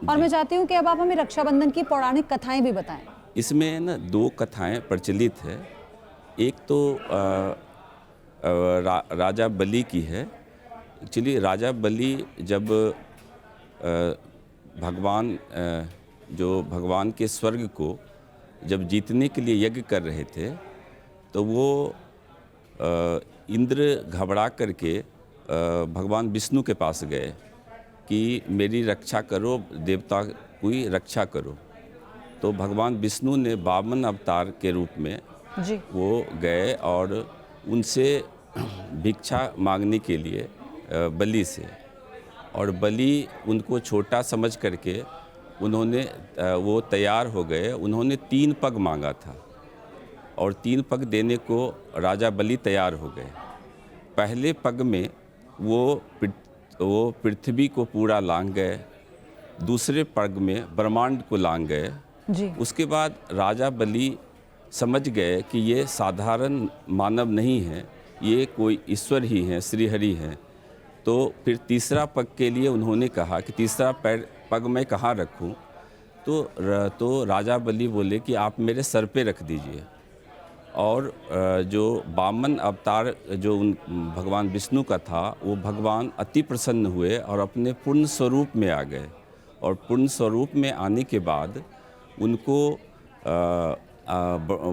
और मैं चाहती हूँ कि अब आप हमें रक्षाबंधन की पौराणिक कथाएं भी बताएं। इसमें ना दो कथाएं प्रचलित है। एक तो राजा बलि की है। एक्चुअली राजा बलि जब जो भगवान के स्वर्ग को जब जीतने के लिए यज्ञ कर रहे थे, तो वो इंद्र घबरा करके भगवान विष्णु के पास गए कि मेरी रक्षा करो, देवता की रक्षा करो। तो भगवान विष्णु ने वामन अवतार के रूप में जी। वो गए और उनसे भिक्षा मांगने के लिए बलि से, और बलि उनको छोटा समझ करके उन्होंने वो तैयार हो गए। उन्होंने 3 पग मांगा था और 3 पग देने को राजा बलि तैयार हो गए। पहले पग में वो पृथ्वी को पूरा लांघ गए, दूसरे पग में ब्रह्मांड को लांघ गए जी। उसके बाद राजा बलि समझ गए कि ये साधारण मानव नहीं है, ये कोई ईश्वर ही हैं, श्रीहरि हैं। तो फिर तीसरा पग के लिए उन्होंने कहा कि तीसरा पग मैं कहाँ रखूं? तो राजा बलि बोले कि आप मेरे सर पे रख दीजिए। और जो वामन अवतार जो भगवान विष्णु का था, वो भगवान अति प्रसन्न हुए और अपने पूर्ण स्वरूप में आ गए। और पूर्ण स्वरूप में आने के बाद उनको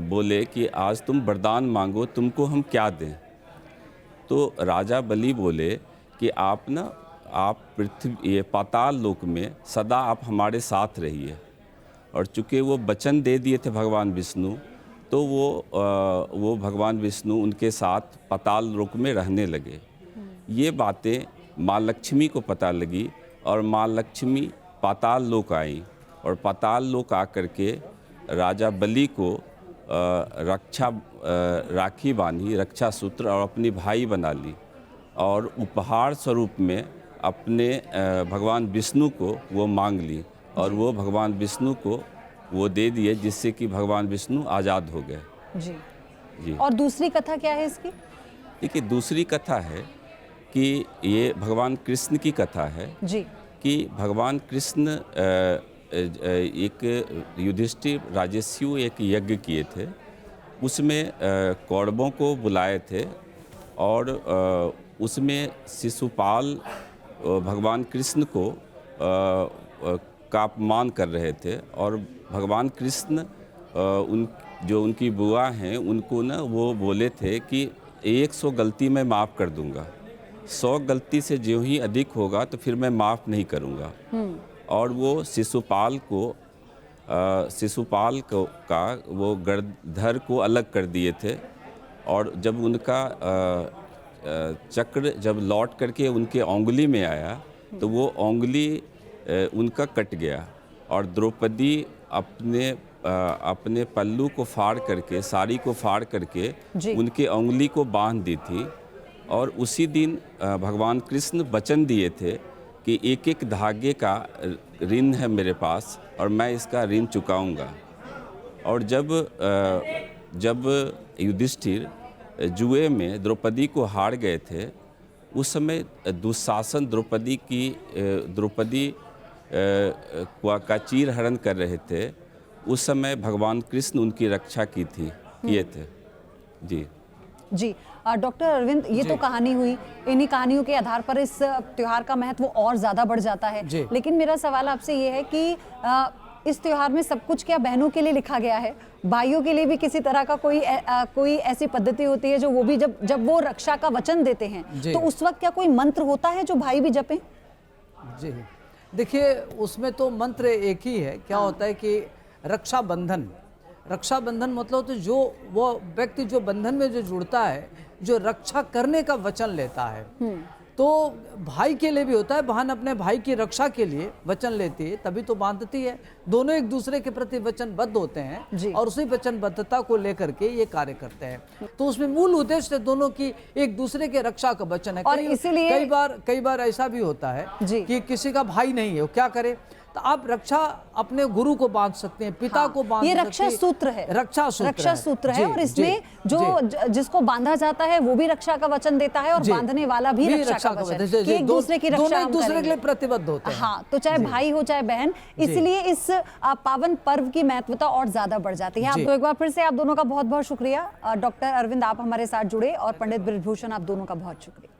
बोले कि आज तुम वरदान मांगो, तुमको हम क्या दें? तो राजा बलि बोले कि आप पृथ्वी पाताल लोक में सदा आप हमारे साथ रहिए। और चूँकि वो वचन दे दिए थे भगवान विष्णु, तो वो भगवान विष्णु उनके साथ पाताल लोक में रहने लगे। ये बातें माँ लक्ष्मी को पता लगी और माँ लक्ष्मी पाताल लोक आई और पाताल लोक आकर के राजा बलि को राखी बांधी, रक्षा सूत्र और अपनी भाई बना ली और उपहार स्वरूप में अपने भगवान विष्णु को वो मांग ली और वो भगवान विष्णु को वो दे दिए, जिससे कि भगवान विष्णु आज़ाद हो गए। जी जी। और दूसरी कथा क्या है इसकी? देखिए, दूसरी कथा है कि ये भगवान कृष्ण की कथा है जी। कि भगवान कृष्ण एक युधिष्ठिर राजस्यु एक यज्ञ किए थे। उसमें कौरवों को बुलाए थे और उसमें शिशुपाल भगवान कृष्ण को का अपमान कर रहे थे। और भगवान कृष्ण उनकी बुआ हैं, उनको ना वो बोले थे कि 100 गलती मैं माफ़ कर दूंगा, 100 गलती से जो ही अधिक होगा तो फिर मैं माफ़ नहीं करूंगा। और वो शिशुपाल का वो गर्दधर को अलग कर दिए थे। और जब उनका चक्र जब लौट करके उनके उंगली में आया तो वो उंगली उनका कट गया और द्रौपदी अपने पल्लू को फाड़ करके, साड़ी को फाड़ करके उनके उंगली को बांध दी थी। और उसी दिन भगवान कृष्ण वचन दिए थे कि एक एक धागे का ऋण है मेरे पास और मैं इसका ऋण चुकाऊंगा। और जब युधिष्ठिर जुए में द्रौपदी को हार गए थे, उस समय दुशासन द्रौपदी का चीर हरण कर रहे थे। उस समय भगवान कृष्ण उनकी रक्षा किए थे। जी जी। डॉक्टर अरविंद, ये तो कहानी हुई, इन्हीं कहानियों के आधार पर इस त्योहार का महत्व और ज़्यादा बढ़ जाता है। लेकिन मेरा सवाल आपसे ये है कि इस त्योहार में सब कुछ क्या बहनों के लिए लिखा गया है? भाइयों के लिए भी किसी तरह का कोई ऐसी पद्धति होती है जो वो भी जब वो रक्षा का वचन देते हैं तो उस वक्त क्या कोई मंत्र होता है जो भाई भी जपें? जी देखिए, उसमें तो मंत्र एक ही है। क्या होता है कि रक्षाबंधन मतलब तो जो वो व्यक्ति जो बंधन में जो जुड़ता है, जो रक्षा करने का वचन लेता है, तो भाई के लिए भी होता है। बहन अपने भाई की रक्षा के लिए वचन लेती है, तभी तो बांधती है। दोनों एक दूसरे के प्रति वचनबद्ध होते हैं और उसी वचनबद्धता को लेकर के ये कार्य करते हैं। तो उसमें मूल उद्देश्य दोनों की एक दूसरे के रक्षा का वचन है। और इसीलिए कई बार ऐसा भी होता है कि किसी का भाई नहीं है, वो क्या करे? तो आप रक्षा अपने गुरु को बांध सकते हैं, पिता को बांध ये सकते हैं। रक्षा सूत्र है, रक्षा सूत्र है और इसमें जो जिसको बांधा जाता है वो भी रक्षा का वचन देता है और बांधने वाला भी रक्षा का वचन, कि एक दूसरे की रक्षा हम दूसरे के करेंगे। लिए प्रतिबद्ध होते हैं। हाँ, तो चाहे भाई हो चाहे बहन, इसलिए इस पावन पर्व की महत्वता और ज्यादा बढ़ जाती है। आपको एक बार फिर से आप दोनों का बहुत बहुत शुक्रिया। डॉक्टर अरविंद, आप हमारे साथ जुड़े, और पंडित ब्रजभूषण, आप दोनों का बहुत शुक्रिया।